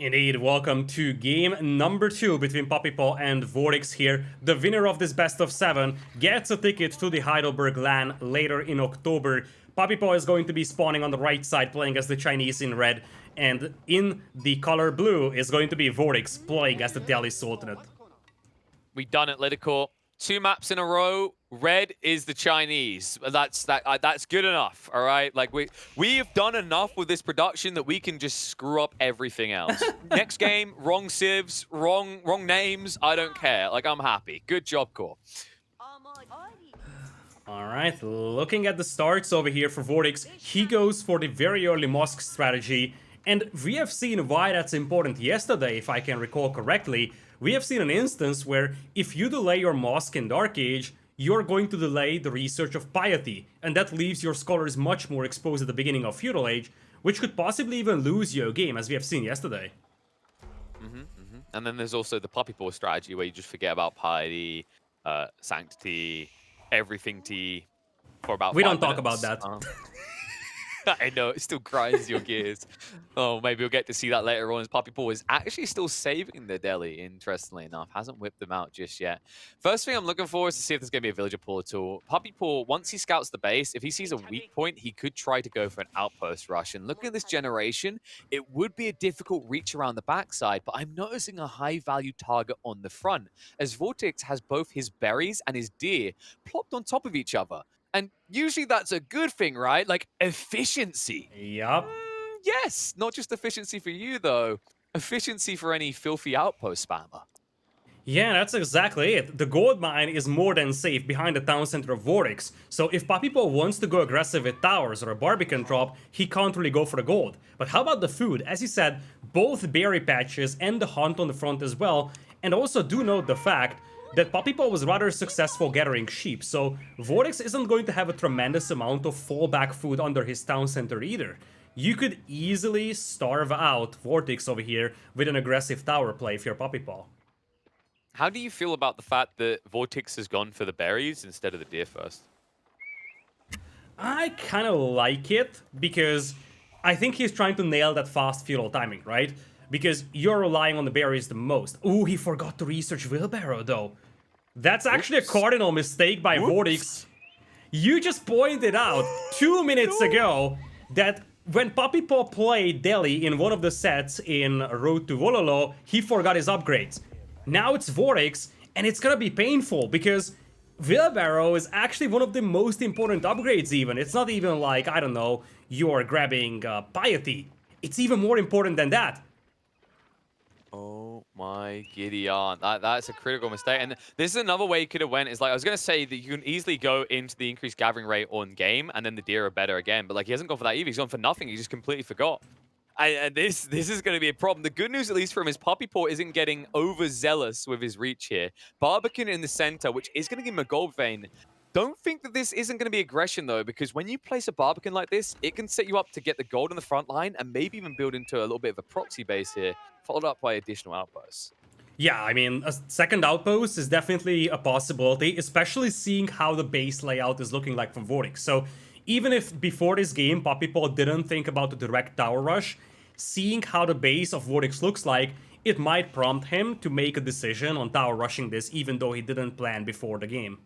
Indeed, welcome to game number 2 between PuppyPaw and VortiX here. The winner of this best of 7 gets a ticket to the Heidelberg LAN later in October. PuppyPaw is going to be spawning on the right side playing as the Chinese in red, and in the color blue is going to be VortiX playing as the Delhi Sultanate. We done it, Lidakor. 2 maps in a row. Red is the Chinese. That's good enough. All right, like we have done enough with this production that we can just screw up everything else. Next game, wrong civs, wrong names. I don't care. Like, I'm happy. Good job, Core. Alright, looking at the starts over here for VortiX, he goes for the very early mosque strategy, and we have seen why that's important yesterday, if I can recall correctly. We have seen an instance where if you delay your mosque in Dark Age, you're going to delay the research of piety, and that leaves your scholars much more exposed at the beginning of Feudal Age, which could possibly even lose you a game, as we have seen yesterday. And then there's also the PuppyPaw strategy where you just forget about piety, sanctity, everything T for about We 5 don't talk minutes. about that. I know, it still grinds your gears. Oh, maybe we'll get to see that later on as PuppyPaw is actually still saving the Delhi, interestingly enough. Hasn't whipped them out just yet. First thing I'm looking for is to see if there's going to be a villager pull at all. PuppyPaw, once he scouts the base, if he sees a weak point, he could try to go for an outpost rush. And looking at this generation, it would be a difficult reach around the backside, but I'm noticing a high-value target on the front, as VortiX has both his berries and his deer plopped on top of each other. And usually that's a good thing, right? Like, efficiency. Yup. Yes, not just efficiency for you, though. Efficiency for any filthy outpost spammer. Yeah, that's exactly it. The gold mine is more than safe behind the town center of VortiX, so if PuppyPaw wants to go aggressive with towers or a Barbican drop, he can't really go for the gold. But how about the food? As you said, both berry patches and the hunt on the front as well, and also do note the fact that PuppyPaw was rather successful gathering sheep, so VortiX isn't going to have a tremendous amount of fallback food under his town center either. You could easily starve out VortiX over here with an aggressive tower play if you're PuppyPaw. How do you feel about the fact that VortiX has gone for the berries instead of the deer first? I kind of like it because I think he's trying to nail that fast feudal timing, right? Because you're relying on the berries the most. Ooh, he forgot to research wheelbarrow though. That's actually a cardinal mistake by VortiX. You just pointed out 2 minutes ago that when PuppyPaw played Delhi in one of the sets in Road to Wololo, he forgot his upgrades. Now it's VortiX, and it's gonna be painful because wheelbarrow is actually one of the most important upgrades even. It's not even like, I don't know, you're grabbing piety. It's even more important than that. Oh my Gideon. That's a critical mistake. And this is another way you could have went. Is like, I was going to say that you can easily go into the increased gathering rate on game and then the deer are better again. But like, he hasn't gone for that either. He's gone for nothing. He just completely forgot. And this is going to be a problem. The good news, at least from his PuppyPaw, isn't getting overzealous with his reach here. Barbican in the center, which is going to give him a gold vein. Don't think that this isn't going to be aggression, though, because when you place a Barbican like this, it can set you up to get the gold on the front line and maybe even build into a little bit of a proxy base here, followed up by additional outposts. Yeah, I mean, a second outpost is definitely a possibility, especially seeing how the base layout is looking like from VortiX. So even if before this game PuppyPaw didn't think about the direct tower rush, seeing how the base of VortiX looks like, it might prompt him to make a decision on tower rushing this, even though he didn't plan before the game.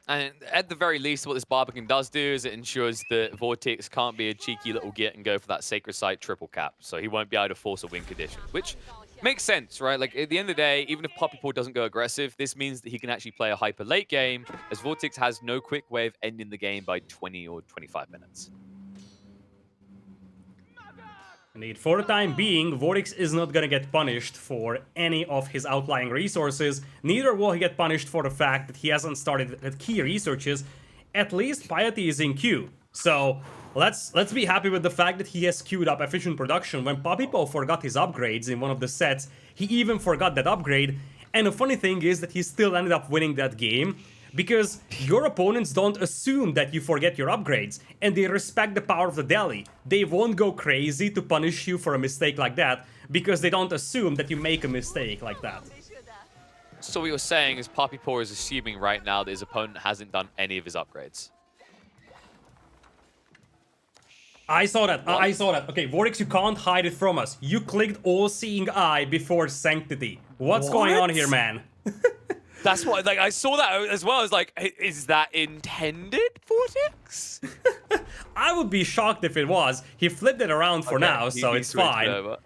And at the very least, what this Barbican does do is it ensures that VortiX can't be a cheeky little git and go for that Sacred Site triple cap. So he won't be able to force a win condition, which makes sense, right? Like, at the end of the day, even if PuppyPaw doesn't go aggressive, this means that he can actually play a hyper late game, as VortiX has no quick way of ending the game by 20 or 25 minutes. Indeed, for the time being, VortiX is not gonna get punished for any of his outlying resources, neither will he get punished for the fact that he hasn't started at key researches. At least piety is in queue. So let's be happy with the fact that he has queued up efficient production. When PuppyPaw forgot his upgrades in one of the sets, he even forgot that upgrade, and the funny thing is that he still ended up winning that game, because your opponents don't assume that you forget your upgrades, and they respect the power of the Delhi. They won't go crazy to punish you for a mistake like that, because they don't assume that you make a mistake like that. So what you're saying is PuppyPaw is assuming right now that his opponent hasn't done any of his upgrades. I saw that. I saw that. Okay, VortiX, you can't hide it from us. You clicked All-Seeing Eye before Sanctity. What's going on here, man? That's what, like, I saw that as well. I was like, is that intended, VortiX? I would be shocked if it was. He flipped it around for now, so it's fine.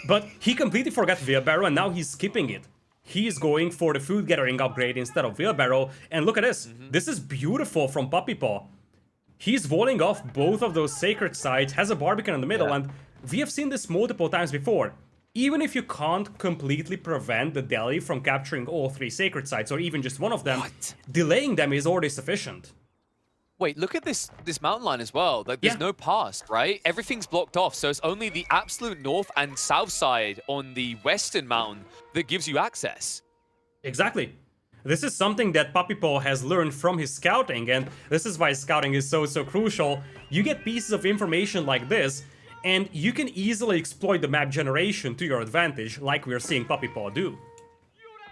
But he completely forgot Wheelbarrow, and now he's skipping it. He's going for the food gathering upgrade instead of Wheelbarrow. And look at this. This is beautiful from PuppyPaw. He's walling off both of those sacred sites, has a Barbican in the middle, and we have seen this multiple times before. Even if you can't completely prevent the Deli from capturing all 3 sacred sites, or even just one of them, delaying them is already sufficient. Wait, look at this mountain line as well. Like, there's no pass, right? Everything's blocked off, so it's only the absolute north and south side on the western mountain that gives you access. Exactly. This is something that PuppyPaw has learned from his scouting, and this is why scouting is so crucial. You get pieces of information like this, and you can easily exploit the map generation to your advantage, like we're seeing PuppyPaw do.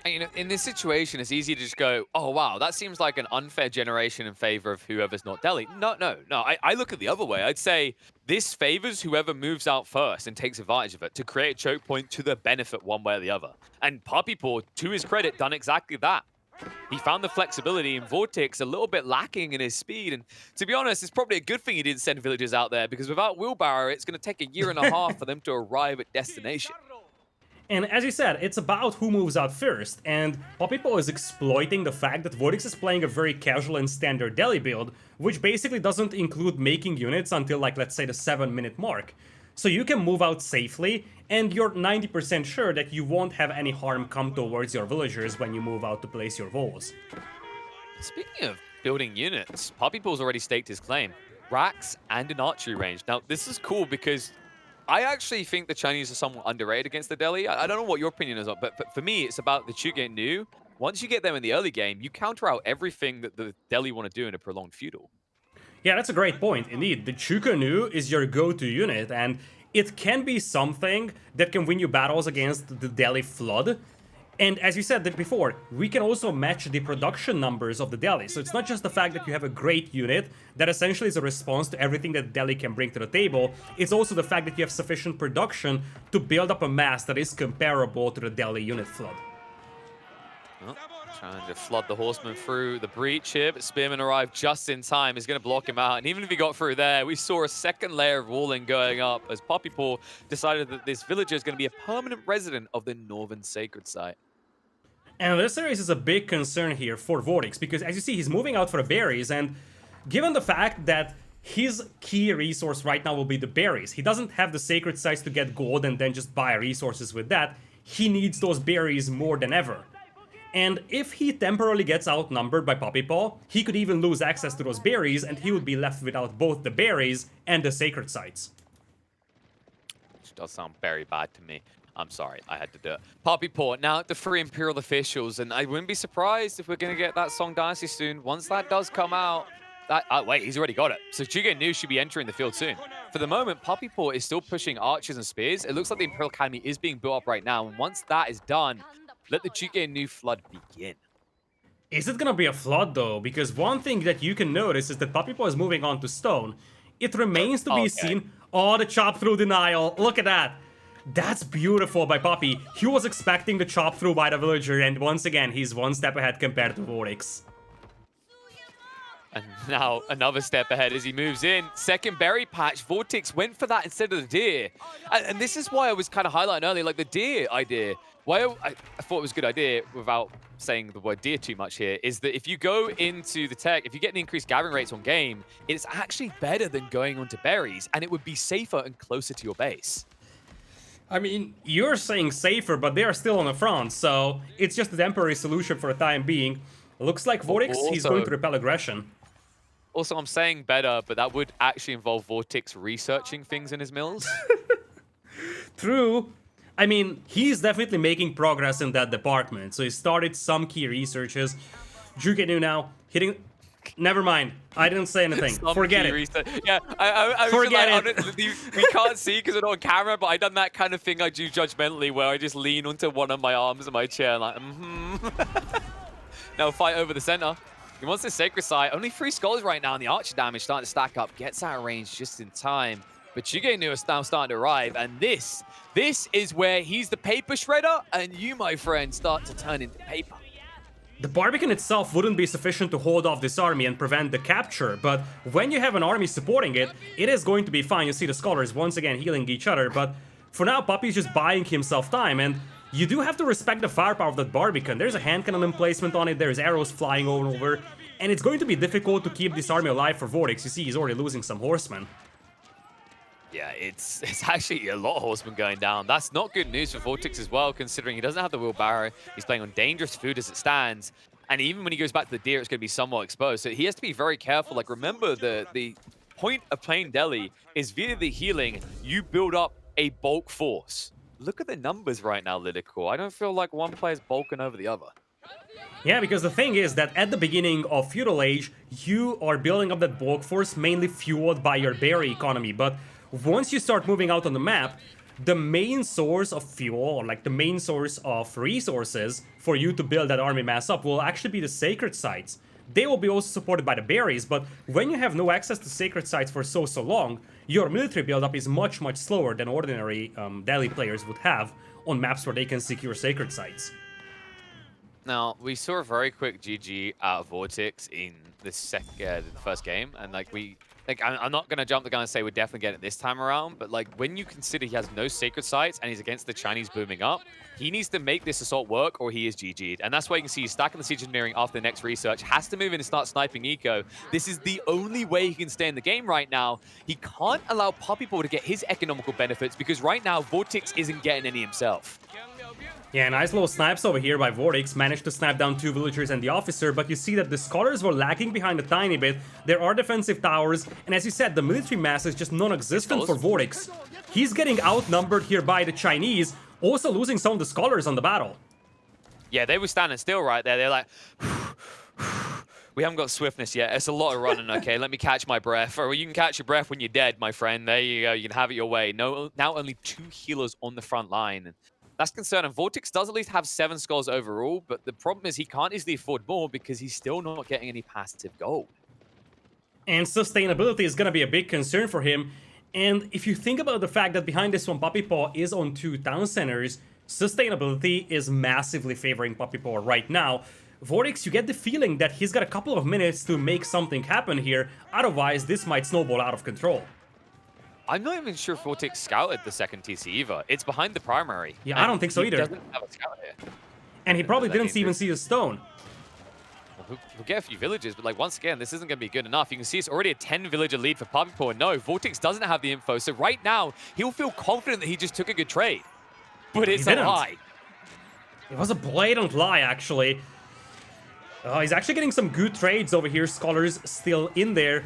And, you know, in this situation, it's easy to just go, oh, wow, that seems like an unfair generation in favor of whoever's not Deli. No. I look at the other way. I'd say this favors whoever moves out first and takes advantage of it to create a choke point to their benefit one way or the other. And PuppyPaw, to his credit, done exactly that. He found the flexibility, and VortiX a little bit lacking in his speed. And to be honest, it's probably a good thing he didn't send villagers out there, because without Wheelbarrow, it's going to take a year and a half for them to arrive at destination. And as you said, it's about who moves out first, and PuppyPaw is exploiting the fact that VortiX is playing a very casual and standard Deli build, which basically doesn't include making units until, like, let's say the 7-minute mark. So you can move out safely, and you're 90% sure that you won't have any harm come towards your villagers when you move out to place your walls. Speaking of building units, PuppyPaw's already staked his claim. Racks and an archery range. Now, this is cool because I actually think the Chinese are somewhat underrated against the Deli. I don't know what your opinion is, but for me, it's about the Chuge-Nu. Once you get them in the early game, you counter out everything that the Deli want to do in a prolonged feudal. Yeah, that's a great point. Indeed, the Chuge-Nu is your go-to unit, and it can be something that can win you battles against the Deli Flood. And as you said before, we can also match the production numbers of the Deli. So it's not just the fact that you have a great unit that essentially is a response to everything that Deli can bring to the table. It's also the fact that you have sufficient production to build up a mass that is comparable to the Deli unit flood. Oh, trying to flood the horseman through the breach here, but Spearman arrived just in time. He's going to block him out. And even if he got through there, we saw a second layer of walling going up as PuppyPaw decided that this villager is going to be a permanent resident of the northern sacred site. And this series is a big concern here for VortiX, because as you see, he's moving out for the berries, and given the fact that his key resource right now will be the berries, he doesn't have the sacred sites to get gold and then just buy resources with that. He needs those berries more than ever. And if he temporarily gets outnumbered by PuppyPaw, he could even lose access to those berries, and he would be left without both the berries and the sacred sites. Which does sound very bad to me. I'm sorry, I had to do it. PuppyPaw, now the 3 Imperial officials, and I wouldn't be surprised if we're going to get that Song Dynasty soon. Once that does come out, wait, he's already got it. So Chuge-Nu should be entering the field soon. For the moment, PuppyPaw is still pushing archers and spears. It looks like the Imperial Academy is being built up right now, and once that is done, let the Chuge-Nu flood begin. Is it gonna be a flood though? Because one thing that you can notice is that PuppyPaw is moving on to stone. It remains to be seen. Oh, the chop through denial. Look at that. That's beautiful by Puppy. He was expecting the chop through by the villager, and once again, he's one step ahead compared to VortiX. And now another step ahead as he moves in. Second berry patch. VortiX went for that instead of the deer. And this is why I was kind of highlighting earlier, like the deer idea. Why I thought it was a good idea without saying the word deer too much here, is that if you go into the tech, if you get an increased gathering rates on game, it's actually better than going onto berries, and it would be safer and closer to your base. I mean, you're saying safer, but they are still on the front, so it's just a temporary solution for the time being. Looks like VortiX, he's going to repel aggression. Also, I'm saying better, but that would actually involve VortiX researching things in his mills. True. I mean, he's definitely making progress in that department. So he started some key researches. Chuge-Nu now hitting... Never mind. I didn't say anything. Forget it. Yeah, I Forget it. We can't see because we're not on camera, but I done that kind of thing I do judgmentally where I just lean onto one of my arms in my chair like, Now fight over the center. He wants the Sacred Site. Only 3 skulls right now, and the Archer damage starting to stack up. Gets out of range just in time. But Chugenu is now starting to arrive, and this is where he's the paper shredder, and you, my friend, start to turn into paper. The Barbican itself wouldn't be sufficient to hold off this army and prevent the capture, but when you have an army supporting it, it is going to be fine. You see the scholars once again healing each other, but for now, Puppy's just buying himself time, and you do have to respect the firepower of that Barbican. There's a hand cannon emplacement on it, there's arrows flying over, and it's going to be difficult to keep this army alive for VortiX. You see he's already losing some horsemen. Yeah, it's actually a lot of horsemen going down. That's not good news for VortiX as well, considering he doesn't have the wheelbarrow. He's playing on dangerous food as it stands. And even when he goes back to the deer, it's going to be somewhat exposed. So he has to be very careful. Like, remember, the point of playing Delhi is via the healing, you build up a bulk force. Look at the numbers right now, Lidakor. I don't feel like one player's bulking over the other. Yeah, because the thing is that at the beginning of Feudal Age, you are building up that bulk force mainly fueled by your berry economy, but once you start moving out on the map, the main source of fuel, or like the main source of resources for you to build that army mass up will actually be the sacred sites. They will be also supported by the berries, but when you have no access to sacred sites for so long, your military buildup is much slower than ordinary Delhi players would have on maps where they can secure sacred sites. Now, we saw a very quick GG out of VortiX in the first game, and I'm not going to jump the gun and say we're definitely getting it this time around, but like when you consider he has no sacred sites and he's against the Chinese booming up, he needs to make this assault work or he is GG'd. And that's why you can see he's stacking the siege engineering after the next research, has to move in and start sniping eco. This is the only way he can stay in the game right now. He can't allow PuppyPaw to get his economical benefits because right now VortiX isn't getting any himself. Yeah, nice little snipes over here by VortiX, managed to snipe down 2 villagers and the officer, but you see that the scholars were lagging behind a tiny bit. There are defensive towers, and as you said, the military mass is just non-existent for VortiX. He's getting outnumbered here by the Chinese, also losing some of the scholars on the battle. Yeah, they were standing still right there. They're like, we haven't got swiftness yet. It's a lot of running, okay? Let me catch my breath. Or you can catch your breath when you're dead, my friend. There you go. You can have it your way. No, now only 2 healers on the front line. That's concerning. VortiX does at least have 7 skulls overall, but the problem is he can't easily afford more because he's still not getting any passive gold. And sustainability is going to be a big concern for him. And if you think about the fact that behind this one, PuppyPaw is on 2 town centers, sustainability is massively favoring PuppyPaw right now. VortiX, you get the feeling that he's got a couple of minutes to make something happen here, otherwise this might snowball out of control. I'm not even sure if VortiX scouted the second TC either. It's behind the primary. Yeah, I don't think so either. He doesn't have a scout here. And he probably didn't even see a stone. Well, he'll get a few villages, but like once again, this isn't going to be good enough. You can see it's already a 10-villager lead for PuppyPaw. No, VortiX doesn't have the info, so right now, he'll feel confident that he just took a good trade. But it's a lie. It was a blatant lie, actually. He's actually getting some good trades over here. Scholars still in there.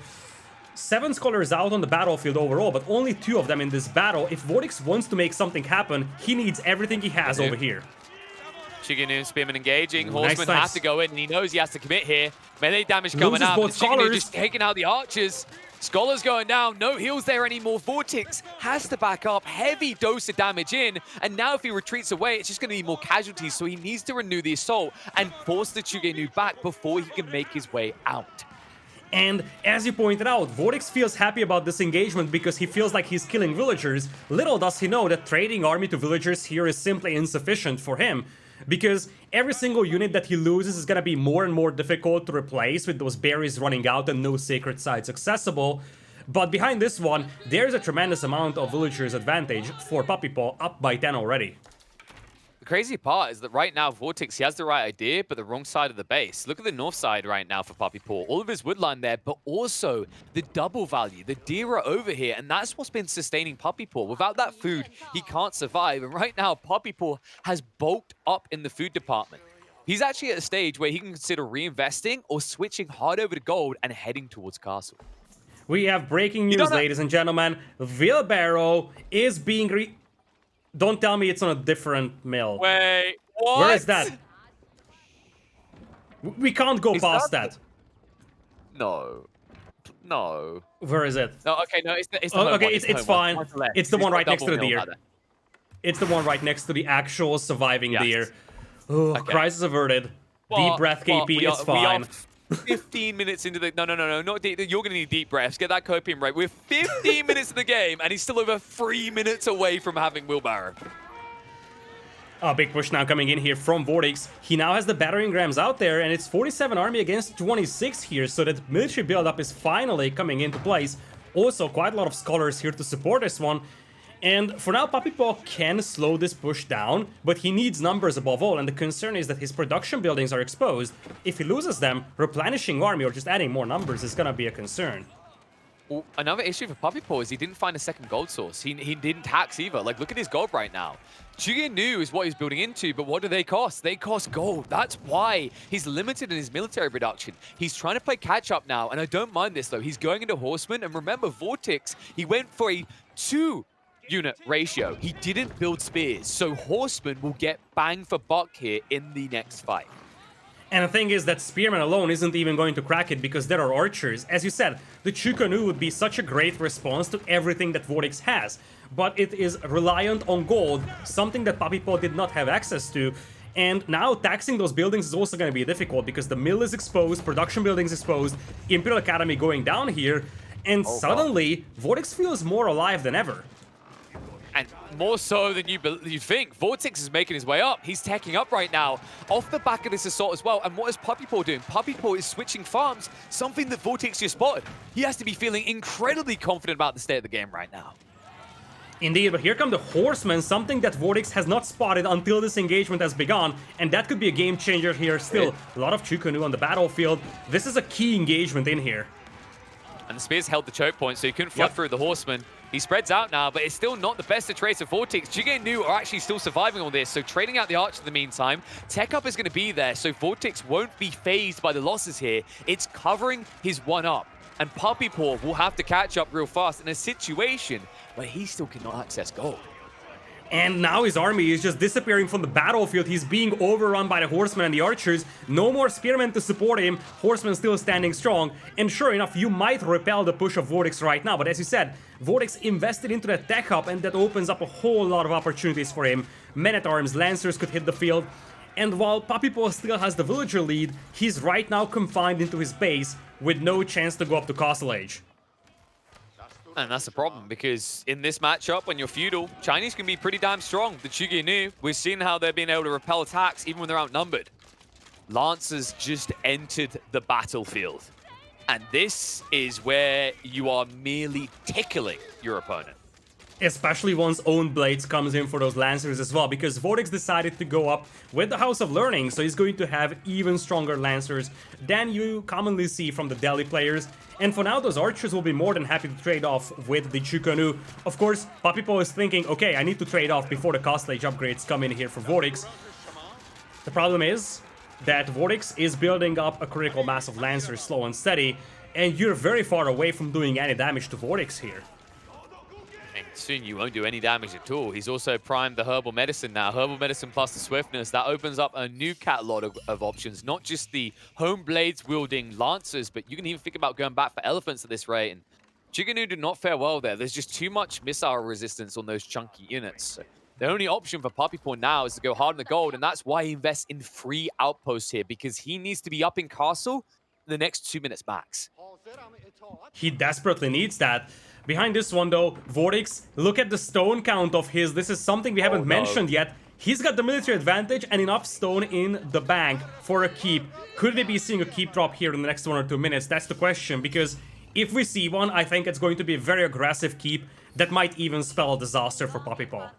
7 scholars out on the battlefield overall, but only 2 of them in this battle. If VortiX wants to make something happen, he needs everything he has over here. Chugenu, Spearman engaging. Horsemen have to go in, and he knows he has to commit here. Melee damage coming out. Chugenu just taking out the archers. Scholars going down. No heals there anymore. VortiX has to back up. Heavy dose of damage in. And now if he retreats away, it's just going to be more casualties. So he needs to renew the assault and force the Chugenu back before he can make his way out. And as you pointed out, VortiX feels happy about this engagement because he feels like he's killing villagers. Little does he know that trading army to villagers here is simply insufficient for him. Because every single unit that he loses is going to be more and more difficult to replace with those berries running out and no sacred sites accessible. But behind this one, there's a tremendous amount of villagers advantage for PuppyPaw, up by 10 already. The crazy part is that right now, VortiX, he has the right idea, but the wrong side of the base. Look at the north side right now for PuppyPaw. All of his woodline there, but also the double value. The deer are over here, and that's what's been sustaining PuppyPaw. Without that food, he can't survive. And right now, PuppyPaw has bulked up in the food department. He's actually at a stage where he can consider reinvesting or switching hard over to gold and heading towards castle. We have breaking news, ladies and gentlemen. Wheelbarrow is being Don't tell me it's on a different mill. Wait, what? Where is that? We can't go past that. No. No. Where is it? No, okay, no, it's the okay, it's fine. It's the one right next to the deer. It's the one right next to the actual surviving deer. Oh, crisis averted. Deep breath, KP, it's fine. 15 minutes into the... No, not deep. You're going to need deep breaths. Get that copium right. We're 15 minutes in the game, and he's still over 3 minutes away from having wheelbarrow. A big push now coming in here from VortiX. He now has the battering rams out there, and it's 47 army against 26 here, so that military buildup is finally coming into place. Also, quite a lot of scholars here to support this one. And for now, PuppyPaw can slow this push down, but he needs numbers above all, and the concern is that his production buildings are exposed. If he loses them, replenishing army or just adding more numbers is gonna be a concern. Well, another issue for PuppyPaw is he didn't find a second gold source. He didn't tax either. Like, look at his gold right now. Pigeon is what he's building into, but what do they cost? They cost gold. That's why he's limited in his military production. He's trying to play catch-up now, and I don't mind this, though. He's going into Horseman, and remember, VortiX, he went for a 2-unit ratio. He didn't build spears, so Horseman will get bang for buck here in the next fight. And the thing is that Spearman alone isn't even going to crack it because there are archers. As you said, the Chukanu would be such a great response to everything that VortiX has. But it is reliant on gold, something that PuppyPaw did not have access to. And now taxing those buildings is also going to be difficult because the mill is exposed, production buildings exposed, Imperial Academy going down here, and suddenly VortiX feels more alive than ever. And more so than you think. VortiX is making his way up. He's teching up right now off the back of this assault as well. And what is PuppyPaw doing? PuppyPaw is switching farms, something that VortiX just spotted. He has to be feeling incredibly confident about the state of the game right now. Indeed, but here come the Horsemen, something that VortiX has not spotted until this engagement has begun, and that could be a game changer here. Still, a lot of Chukanu on the battlefield. This is a key engagement in here. And the spears held the choke point, so he couldn't flood through the Horsemen. He spreads out now, but it's still not the best of trades of VortiX. Jigenu are actually still surviving on this, so trading out the Archer in the meantime. Tech up is going to be there, so VortiX won't be phased by the losses here. It's covering his 1-up. And PuppyPaw will have to catch up real fast in a situation where he still cannot access gold. And now his army is just disappearing from the battlefield. He's being overrun by the Horsemen and the Archers. No more Spearmen to support him. Horsemen still standing strong. And sure enough, you might repel the push of VortiX right now. But as you said, VortiX invested into that tech hub, and that opens up a whole lot of opportunities for him. Men-at-Arms, Lancers could hit the field. And while PuppyPaw still has the villager lead, he's right now confined into his base with no chance to go up to Castle Age. And that's the problem, because in this matchup, when you're feudal, Chinese can be pretty damn strong. The Chuginu, we've seen how they've been able to repel attacks even when they're outnumbered. Lancers just entered the battlefield. And this is where you are merely tickling your opponent. Especially once Own Blades comes in for those Lancers as well, because VortiX decided to go up with the House of Learning, so he's going to have even stronger Lancers than you commonly see from the Delhi players. And for now, those Archers will be more than happy to trade off with the Chukanu. Of course, PuppyPaw is thinking, okay, I need to trade off before the Castle Age upgrades come in here for VortiX. The problem is that VortiX is building up a critical mass of Lancers slow and steady, and you're very far away from doing any damage to VortiX here. And soon you won't do any damage at all. He's also primed the Herbal Medicine now. Herbal Medicine plus the Swiftness. That opens up a new catalog of options. Not just the Home Blades wielding Lancers, but you can even think about going back for Elephants at this rate. And Chiganu did not fare well there. There's just too much missile resistance on those chunky units. So the only option for PuppyPaw now is to go hard on the gold, and that's why he invests in free outposts here, because he needs to be up in Castle in the next 2 minutes max. He desperately needs that. Behind this one though, VortiX, look at the stone count of his. This is something we haven't mentioned yet. He's got the military advantage and enough stone in the bank for a keep. Could we be seeing a keep drop here in the next 1 or 2 minutes? That's the question, because if we see one, I think it's going to be a very aggressive keep that might even spell a disaster for PuppyPaw.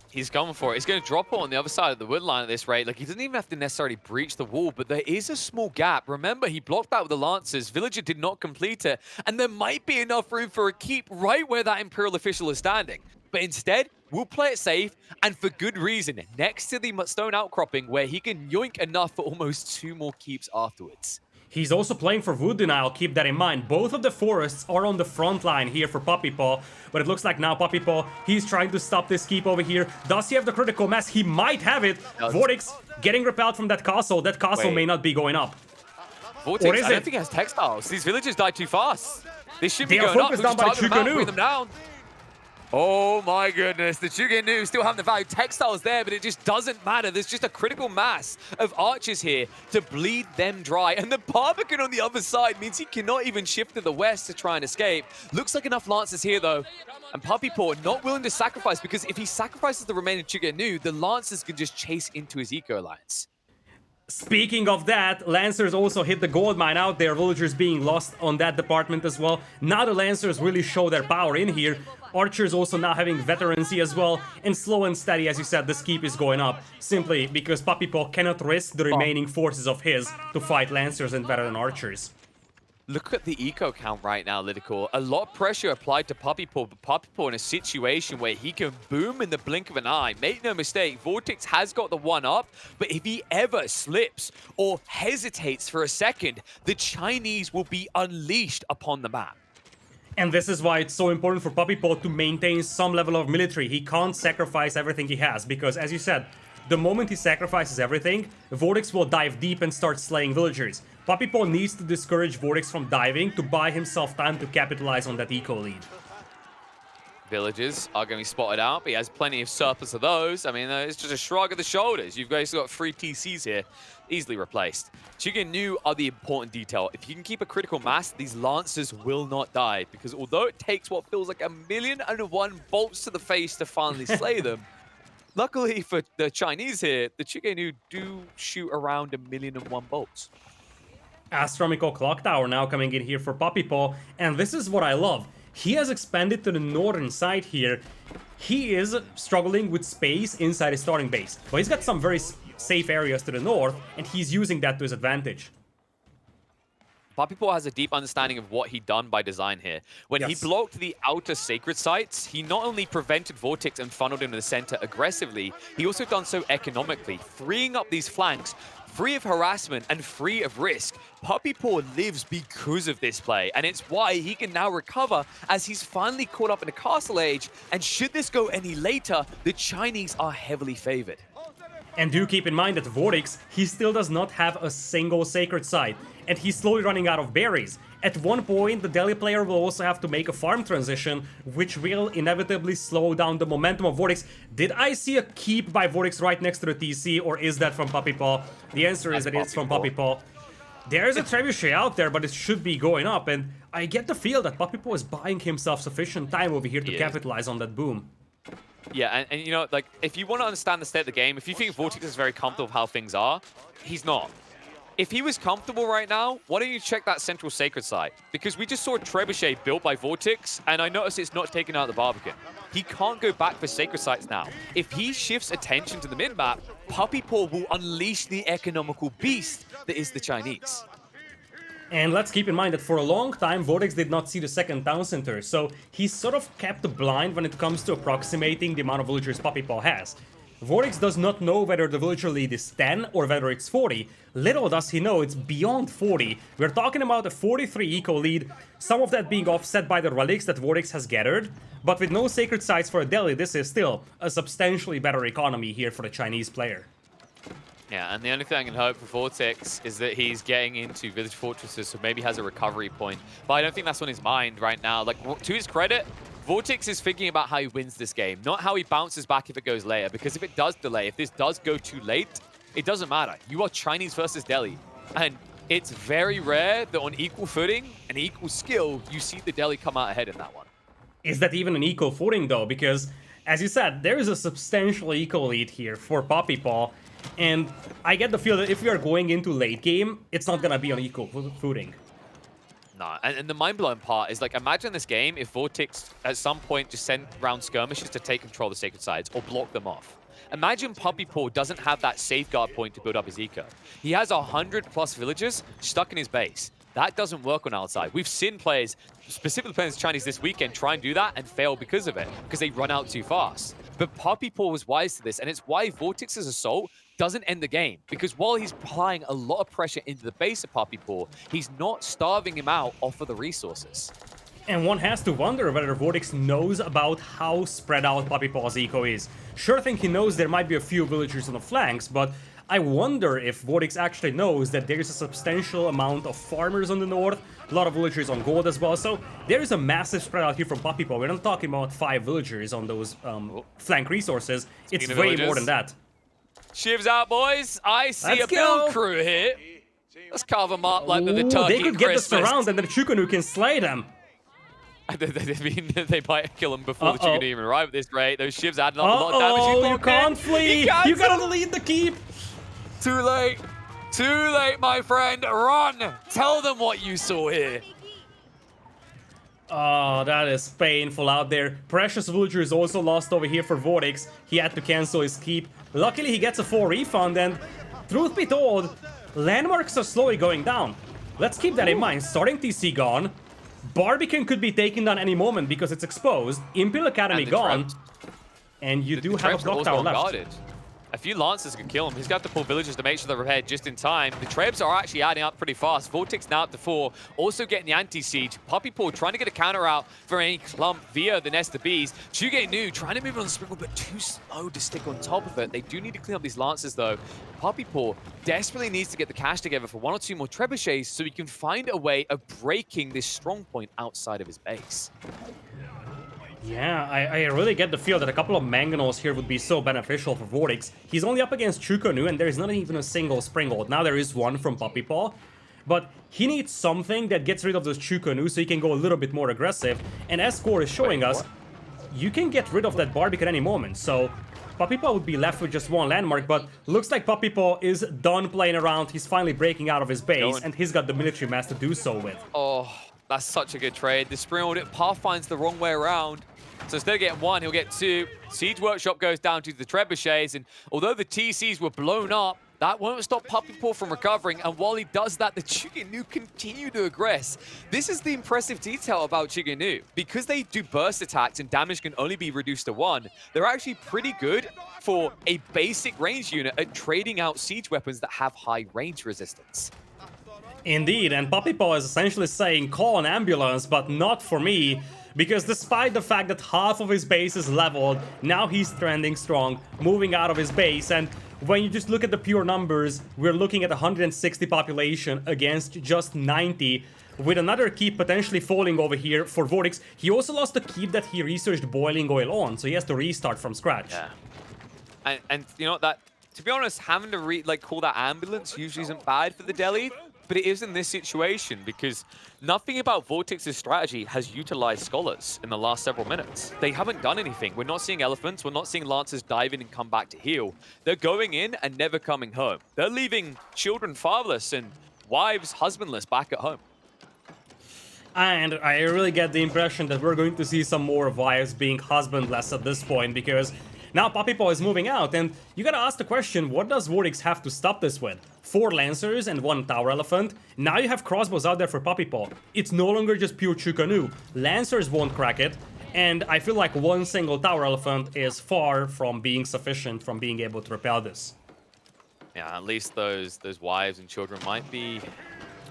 He's going for it. He's going to drop it on the other side of the wood line at this rate. Like, he doesn't even have to necessarily breach the wall, but there is a small gap. Remember, he blocked that with the Lancers. Villager did not complete it, and there might be enough room for a keep right where that Imperial official is standing. But instead, we'll play it safe, and for good reason, next to the stone outcropping where he can yoink enough for almost 2 more keeps afterwards. He's also playing for Wood Denial, keep that in mind. Both of the forests are on the front line here for PuppyPaw, but it looks like now PuppyPaw, he's trying to stop this keep over here. Does he have the critical mass? He might have it. VortiX getting repelled from that castle. That castle may not be going up. VortiX, or is I don't think he has textiles. These villagers died too fast. They should be going up. Who's Down by targeting them out, Chukanu. bring them down. Oh my goodness, the Chugenu still have the value. Textiles there, but it just doesn't matter. There's just a critical mass of archers here to bleed them dry. And the Barbican on the other side means he cannot even shift to the west to try and escape. Looks like enough Lancers here though. And PuppyPaw not willing to sacrifice, because if he sacrifices the remaining Chugenu, the Lancers can just chase into his Eco Alliance. Speaking of that, Lancers also hit the gold mine out there, villagers being lost on that department as well. Now the Lancers really show their power in here. Archers also now having veterancy as well, and slow and steady, as you said, this keep is going up, simply because PuppyPaw cannot risk the remaining forces of his to fight Lancers and veteran archers. Look at the eco count right now, Lidakor. A lot of pressure applied to PuppyPaw, but PuppyPaw in a situation where he can boom in the blink of an eye. Make no mistake, VortiX has got the one up, but if he ever slips or hesitates for a second, the Chinese will be unleashed upon the map. And this is why it's so important for PuppyPaw to maintain some level of military. He can't sacrifice everything he has, because as you said, the moment he sacrifices everything, VortiX will dive deep and start slaying villagers. PuppyPaw needs to discourage VortiX from diving to buy himself time to capitalize on that eco lead. Villages are going to be spotted out, but he has plenty of surplus of those. I mean, it's just a shrug of the shoulders. You've guys got 3 TCs here, easily replaced. Chugenu are the important detail. If you can keep a critical mass, these Lancers will not die, because although it takes what feels like 1,000,001 bolts to the face to finally slay them, luckily for the Chinese here, the Chugenu do shoot around 1,000,001 bolts. Astronomical clock tower now coming in here for PuppyPaw, and this is what I love. He has expanded to the northern side here. He is struggling with space inside his starting base, but he's got some very safe areas to the north, and he's using that to his advantage. PuppyPaw has a deep understanding of what he done by design here. When he blocked the outer sacred sites, he not only prevented VortiX and funneled him to the center aggressively, he also done so economically, freeing up these flanks, free of harassment and free of risk. PuppyPaw lives because of this play, and it's why he can now recover as he's finally caught up in the castle age, and should this go any later, the Chinese are heavily favored. And do keep in mind that VortiX, he still does not have a single sacred site, and he's slowly running out of berries. At one point, the Delhi player will also have to make a farm transition, which will inevitably slow down the momentum of VortiX. Did I see a keep by VortiX right next to the TC, or is that from PuppyPaw? The answer is that it's from PuppyPaw. There's a trebuchet out there, but it should be going up, and I get the feel that PuppyPaw is buying himself sufficient time over here to capitalize on that boom. Yeah, and you know, like, if you want to understand the state of the game, if you think VortiX is very comfortable with how things are, he's not. If he was comfortable right now, why don't you check that central sacred site? Because we just saw a trebuchet built by VortiX, and I noticed it's not taken out of the Barbican. He can't go back for sacred sites now. If he shifts attention to the mid-map, PuppyPaw will unleash the economical beast that is the Chinese. And let's keep in mind that for a long time, VortiX did not see the second town center, so he's sort of kept blind when it comes to approximating the amount of villagers PuppyPaw has. VortiX does not know whether the villager lead is 10 or whether it's 40. Little does he know it's beyond 40. We're talking about a 43 eco lead, some of that being offset by the relics that VortiX has gathered, but with no sacred sites for a Delhi, this is still a substantially better economy here for the Chinese player. Yeah, and the only thing I can hope for VortiX is that he's getting into village fortresses, so maybe has a recovery point. But I don't think that's on his mind right now. Like, to his credit, VortiX is thinking about how he wins this game, not how he bounces back if it goes later. Because if it does delay, if this does go too late, it doesn't matter. You are Chinese versus Delhi. And it's very rare that on equal footing and equal skill, you see the Delhi come out ahead in that one. Is that even an equal footing, though? Because, as you said, there is a substantial eco lead here for PuppyPaw. And I get the feel that if we are going into late game, it's not gonna be on equal footing. No, and the mind-blowing part is, like, imagine this game if VortiX at some point just sent round skirmishes to take control of the sacred sides or block them off. Imagine PuppyPaw doesn't have that safeguard point to build up his eco. He has 100+ villagers stuck in his base. That doesn't work on outside. We've seen players, specifically playing as Chinese this weekend, try and do that and fail because of it, because they run out too fast. But PuppyPaw was wise to this, and it's why VortiX's assault doesn't end the game, because while he's applying a lot of pressure into the base of PuppyPaw, he's not starving him out off of the resources. And one has to wonder whether VortiX knows about how spread out PuppyPaw's eco is. Sure thing he knows there might be a few villagers on the flanks, but I wonder if VortiX actually knows that there's a substantial amount of farmers on the north, a lot of villagers on gold as well, so there is a massive spread out here from PuppyPaw. We're not talking about 5 villagers on those flank resources, it's way more than that. Shivs out, boys. I see a build crew here. Let's carve them up like the turkey They could get the surround and then Chukunu can slay them. They might kill him before the Chicken even arrive at this rate. Those shivs adding up a lot of damage. You can't flee! You gotta lead the keep! Too late! Too late, my friend! Run! Tell them what you saw here! Oh, that is painful out there. Precious Villager is also lost over here for VortiX. He had to cancel his keep. Luckily, he gets a full refund, and truth be told, landmarks are slowly going down. Let's keep that in mind. Starting TC gone. Barbican could be taken down any moment because it's exposed. Imperial Academy gone. And you do have a block tower left. Guarded. A few Lancers can kill him. He's got to pull villagers to make sure they're repaired just in time. The Trebs are actually adding up pretty fast. VortiX now up to 4. Also getting the anti-siege. PuppyPaw trying to get a counter out for any clump via the Nest of Bees. Chugenu trying to move on Sprinkle, but too slow to stick on top of it. They do need to clean up these Lancers, though. PuppyPaw desperately needs to get the cash together for 1 or 2 more trebuchets so he can find a way of breaking this strong point outside of his base. Yeah, I really get the feel that a couple of Mangonels here would be so beneficial for VortiX. He's only up against Chukonu, and there's not even a single Springald. Now there is one from PuppyPaw, but he needs something that gets rid of those Chukonu so he can go a little bit more aggressive. And as Core is showing us, you can get rid of that Barbic at any moment, so PuppyPaw would be left with just 1 landmark, but looks like PuppyPaw is done playing around. He's finally breaking out of his base, and he's got the military mass to do so with. Oh, that's such a good trade. The Springald, it pathfinds the wrong way around. So instead of getting 1, he'll get 2. Siege Workshop goes down to the trebuchets, and although the TCs were blown up, that won't stop PuppyPaw from recovering, and while he does that, the Chuganu continue to aggress. This is the impressive detail about Chuganu. Because they do burst attacks and damage can only be reduced to 1, they're actually pretty good for a basic range unit at trading out siege weapons that have high range resistance. Indeed, and PuppyPaw is essentially saying, call an ambulance, but not for me. Because despite the fact that half of his base is leveled, now he's trending strong, moving out of his base, and when you just look at the pure numbers, we're looking at 160 population against just 90, with another keep potentially falling over here for VortiX. He also lost a keep that he researched boiling oil on, so he has to restart from scratch. Yeah. And you know, that, to be honest, having to call that ambulance usually isn't bad for the Delhi. But it is in this situation because nothing about VortiX's strategy has utilized Scholars in the last several minutes. They haven't done anything. We're not seeing Elephants. We're not seeing Lancers dive in and come back to heal. They're going in and never coming home. They're leaving children fatherless and wives husbandless back at home. And I really get the impression that we're going to see some more wives being husbandless at this point because now PuppyPaw is moving out, and you gotta ask the question, what does VortiX have to stop this with? 4 Lancers and 1 Tower Elephant. Now you have crossbows out there for PuppyPaw. It's no longer just pure Chukanu. Lancers won't crack it, and I feel like 1 single Tower Elephant is far from being sufficient from being able to repel this. Yeah, at least those wives and children might be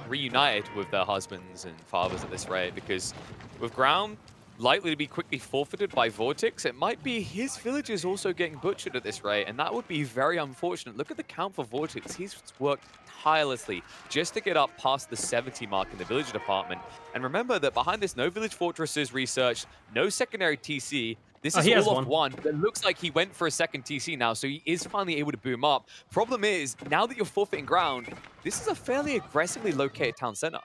reunited with their husbands and fathers at this rate, because with ground likely to be quickly forfeited by VortiX, it might be his villagers also getting butchered at this rate, and that would be very unfortunate. Look at the count for VortiX. He's worked tirelessly just to get up past the 70 mark in the villager department. And remember that behind this, no village fortresses research, no secondary TC. This is all off 1. It looks like he went for a second TC now, so he is finally able to boom up. Problem is, now that you're forfeiting ground, this is a fairly aggressively located town center.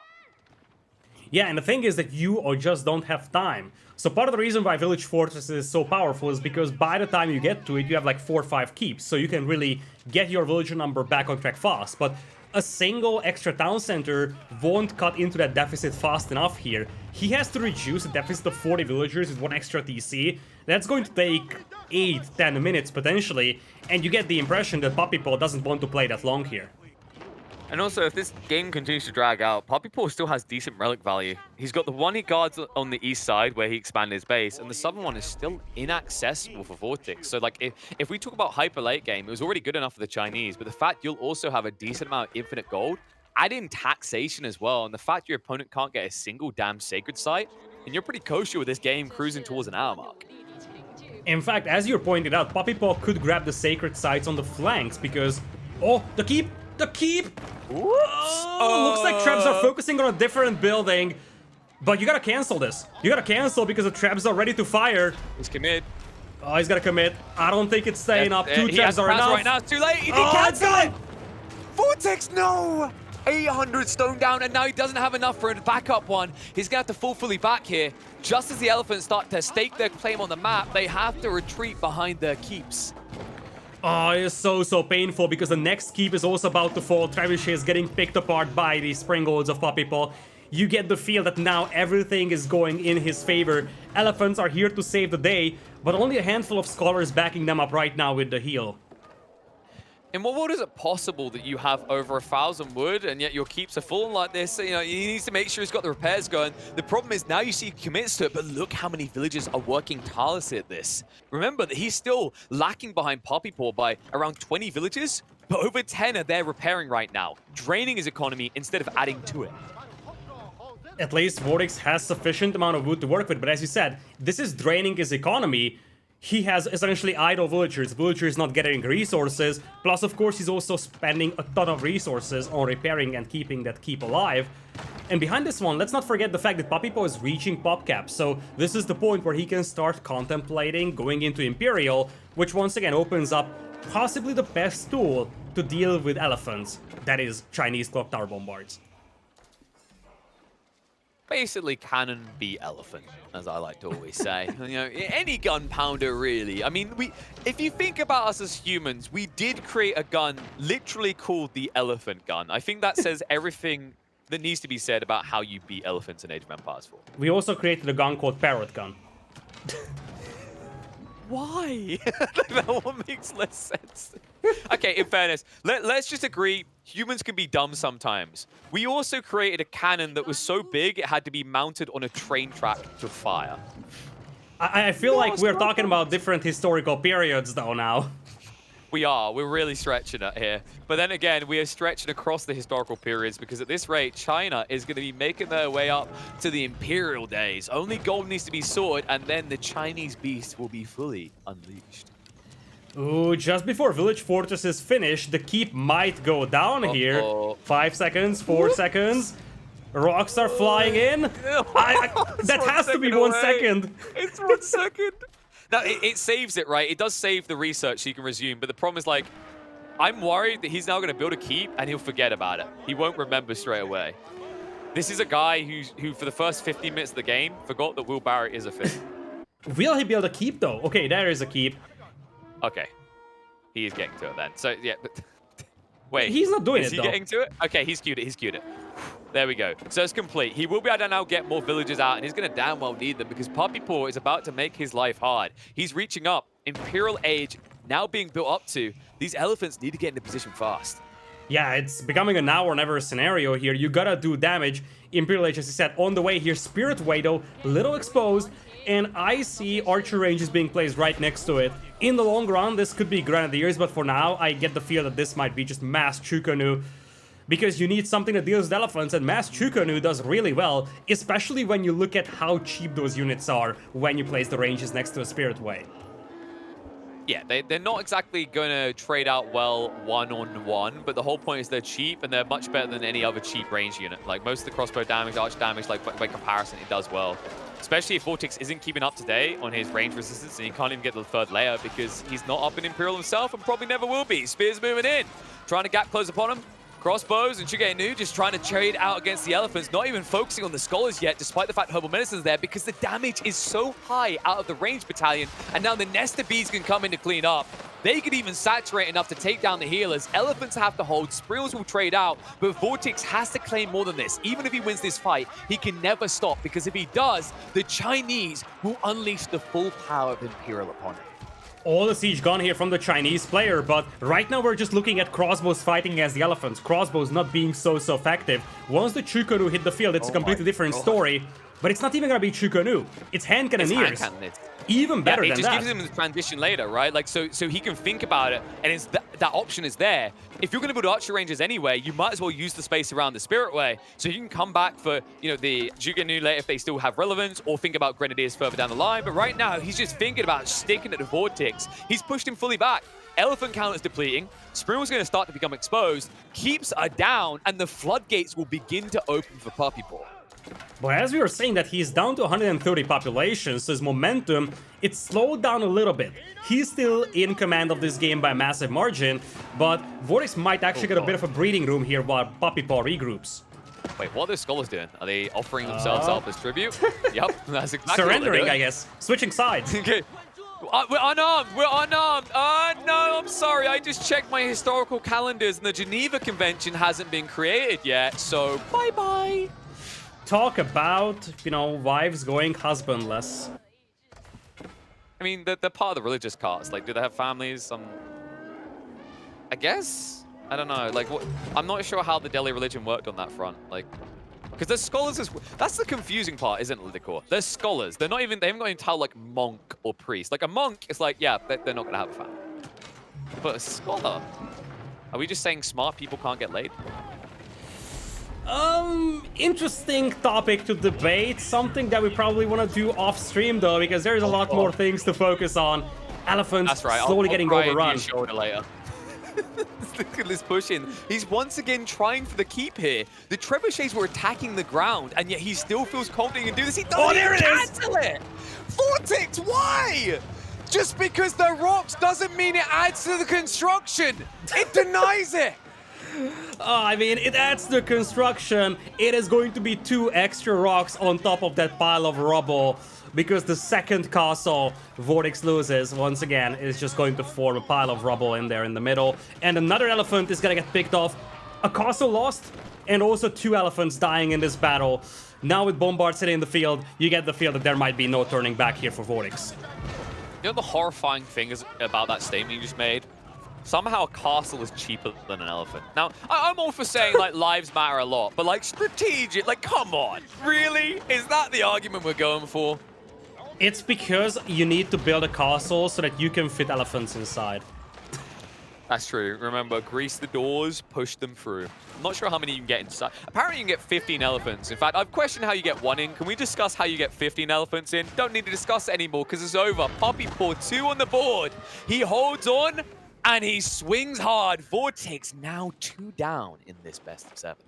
Yeah, and the thing is that you or just don't have time. So part of the reason why Village Fortress is so powerful is because by the time you get to it, you have like 4 or 5 keeps, so you can really get your villager number back on track fast. But a single extra town center won't cut into that deficit fast enough here. He has to reduce the deficit of 40 villagers with 1 extra TC. That's going to take 8-10 minutes potentially, and you get the impression that PuppyPaw doesn't want to play that long here. And also, if this game continues to drag out, PuppyPaw still has decent relic value. He's got the one he guards on the east side where he expanded his base, and the southern one is still inaccessible for VortiX. So like, if we talk about hyper late game, it was already good enough for the Chinese, but the fact you'll also have a decent amount of infinite gold, add in taxation as well, and the fact your opponent can't get a single damn sacred site, and you're pretty kosher with this game cruising towards an hour mark. In fact, as you pointed out, PuppyPaw could grab the sacred sites on the flanks because Oh, the keep! The keep! Oh, looks like traps are focusing on a different building. But you gotta cancel this. You gotta cancel because the traps are ready to fire. He's commit. Oh, he's gonna commit. I don't think it's staying up. Two traps are enough. Right now, it's too late. He Oh, cancel it's it. VortiX, no! 800 stone down, and now he doesn't have enough for a backup one. He's gonna have to fall fully back here. Just as the elephants start to stake their claim on the map, they have to retreat behind their keeps. Oh, it's so painful because the next keep is also about to fall. Trebuchet is getting picked apart by the springboards of PuppyPaw. You get the feel that now everything is going in his favor. Elephants are here to save the day, but only a handful of scholars backing them up right now with the heal. In what world is it possible that you have over 1,000 wood and yet your keeps are full like this? You know, he needs to make sure he's got the repairs going. The problem is now you see he commits to it, but look how many villagers are working tirelessly at this. Remember that he's still lacking behind PuppyPaw by around 20 villagers, but over 10 are there repairing right now, draining his economy instead of adding to it. At least VortiX has sufficient amount of wood to work with, but as you said, this is draining his economy. He has essentially idle villagers not getting resources, plus of course he's also spending a ton of resources on repairing and keeping that keep alive. And behind this one, let's not forget the fact that PuppyPaw is reaching pop cap, so this is the point where he can start contemplating going into Imperial, which once again opens up possibly the best tool to deal with elephants, that is Chinese clock tower bombards. Basically, cannon beat elephant, as I like to always say. You know, any gun pounder, really. I mean, if you think about us as humans, we did create a gun literally called the elephant gun. I think that says everything that needs to be said about how you beat elephants in Age of Empires 4. We also created a gun called Parrot Gun. Why? That one makes less sense. Okay, in fairness, let's just agree, humans can be dumb sometimes. We also created a cannon that was so big it had to be mounted on a train track to fire. I feel like we're talking about different historical periods though now. We're really stretching it here. But then again, we are stretching across the historical periods because at this rate, China is going to be making their way up to the Imperial days. Only gold needs to be sorted, and then the Chinese beast will be fully unleashed. Ooh, just before Village Fortress is finished, the keep might go down here. 5 seconds, 4 seconds. Rocks are flying in. That has to be 1 second. It's 1 second. Now, it saves it, right? It does save the research so you can resume, but the problem is, like, I'm worried that he's now going to build a keep and he'll forget about it. He won't remember straight away. This is a guy who for the first 15 minutes of the game, forgot that Will Barrett is a thing. Will he build a keep, though? Okay, there is a keep. Okay. He is getting to it then. So, yeah, but... Wait. He's not doing it, though. Is he getting to it? Okay, he's queued it. He's queued it. There we go. So it's complete. He will be able to now get more villagers out, and he's going to damn well need them because PuppyPaw is about to make his life hard. He's reaching up. Imperial Age now being built up to. These elephants need to get into position fast. Yeah, it's becoming a now or never scenario here. You gotta do damage. Imperial Age, as I said, on the way here. Spirit Way, though, little exposed. And I see archer ranges being placed right next to it. In the long run, this could be Grenadiers, but for now, I get the feel that this might be just mass Chukanu. Because you need something that deals with elephants, and mass Chukanu does really well, especially when you look at how cheap those units are when you place the ranges next to a Spirit Way. Yeah, they're not exactly going to trade out well one-on-one, but the whole point is they're cheap, and they're much better than any other cheap range unit. Like, most of the crossbow damage, arch damage, like, by comparison, it does well. Especially if VortiX isn't keeping up today on his range resistance, and he can't even get the third layer because he's not up in Imperial himself and probably never will be. Spears moving in, trying to gap close upon him. Crossbows and Shigenu just trying to trade out against the elephants, not even focusing on the scholars yet, despite the fact Herbal Medicine's there, because the damage is so high out of the range battalion, and now the Nesta Bees can come in to clean up. They could even saturate enough to take down the healers. Elephants have to hold, Sprills will trade out, but VortiX has to claim more than this. Even if he wins this fight, he can never stop, because if he does, the Chinese will unleash the full power of Imperial upon him. All the siege gone here from the Chinese player, but right now we're just looking at crossbows fighting against the elephants. Crossbows not being so effective. Once the Chukanu hit the field, it's a completely different story. But it's not even gonna be Chukanu. It's hand cannoneers. Even better it than just that. gives him the transition later, right? Like, so he can think about it, and it's that option is there. If you're going to build archer ranges anyway, you might as well use the space around the Spirit Way, so you can come back for, you know, the Jugenu later if they still have relevance, or think about Grenadiers further down the line. But right now, he's just thinking about sticking at the VortiX. He's pushed him fully back. Elephant count is depleting. Springle's going to start to become exposed. Keeps are down, and the floodgates will begin to open for PuppyPaw. But as we were saying that he's down to 130 population, so his momentum, it slowed down a little bit. He's still in command of this game by a massive margin, but VortiX might actually get a bit of a breathing room here while PuppyPaw regroups. Wait, what are the scholars doing? Are they offering themselves up as tribute? Yep, that's exactly Surrendering, what they're I guess. Switching sides. Okay. We're unarmed! We're unarmed! No, I'm sorry. I just checked my historical calendars and the Geneva Convention hasn't been created yet, so bye-bye. Talk about, you know, wives going husbandless. I mean, they're part of the religious caste. Like, do they have families? I guess? I don't know. Like, I'm not sure how the Delhi religion worked on that front. Like, because there's scholars as well. That's the confusing part, isn't it, Lidakor? They're scholars. They're not even, they haven't got any title like monk or priest. Like, a monk is like, yeah, they're not going to have a family. But a scholar? Are we just saying smart people can't get laid? Interesting topic to debate. Something that we probably want to do off stream though, because there's a lot more things to focus on. Elephants That's right. slowly getting overrun. Your shoulder later. Look at this pushing. He's once again trying for the keep here. The trebuchets were attacking the ground, and yet he still feels confident he can do this. He doesn't there it is! cancel it. VortiX, why? Just because they're rocks doesn't mean it adds to the construction. It denies it. I mean, it adds to the construction. It is going to be 2 extra rocks on top of that pile of rubble, because the second castle VortiX loses, once again, is just going to form a pile of rubble in there in the middle. And another elephant is gonna get picked off. A castle lost, and also 2 elephants dying in this battle. Now with Bombard sitting in the field, you get the feel that there might be no turning back here for VortiX. You know the horrifying thing is about that statement you just made? Somehow a castle is cheaper than an elephant. Now, I'm all for saying, like, lives matter a lot, but, like, strategic, like, come on. Really? Is that the argument we're going for? It's because you need to build a castle so that you can fit elephants inside. That's true. Remember, grease the doors, push them through. I'm not sure how many you can get inside. Apparently you can get 15 elephants. In fact, I've questioned how you get 1 in. Can we discuss how you get 15 elephants in? Don't need to discuss it anymore because it's over. PuppyPaw 2 on the board. He holds on and he swings hard. VortiX now 2 down in this best of 7.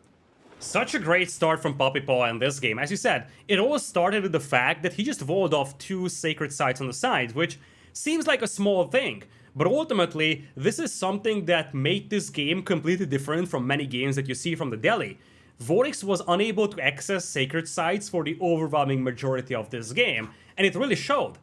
Such a great start from PuppyPaw in this game. As you said, it all started with the fact that he just walled off 2 sacred sites on the sides, which seems like a small thing. But ultimately, this is something that made this game completely different from many games that you see from the Delhi. VortiX was unable to access sacred sites for the overwhelming majority of this game, and it really showed.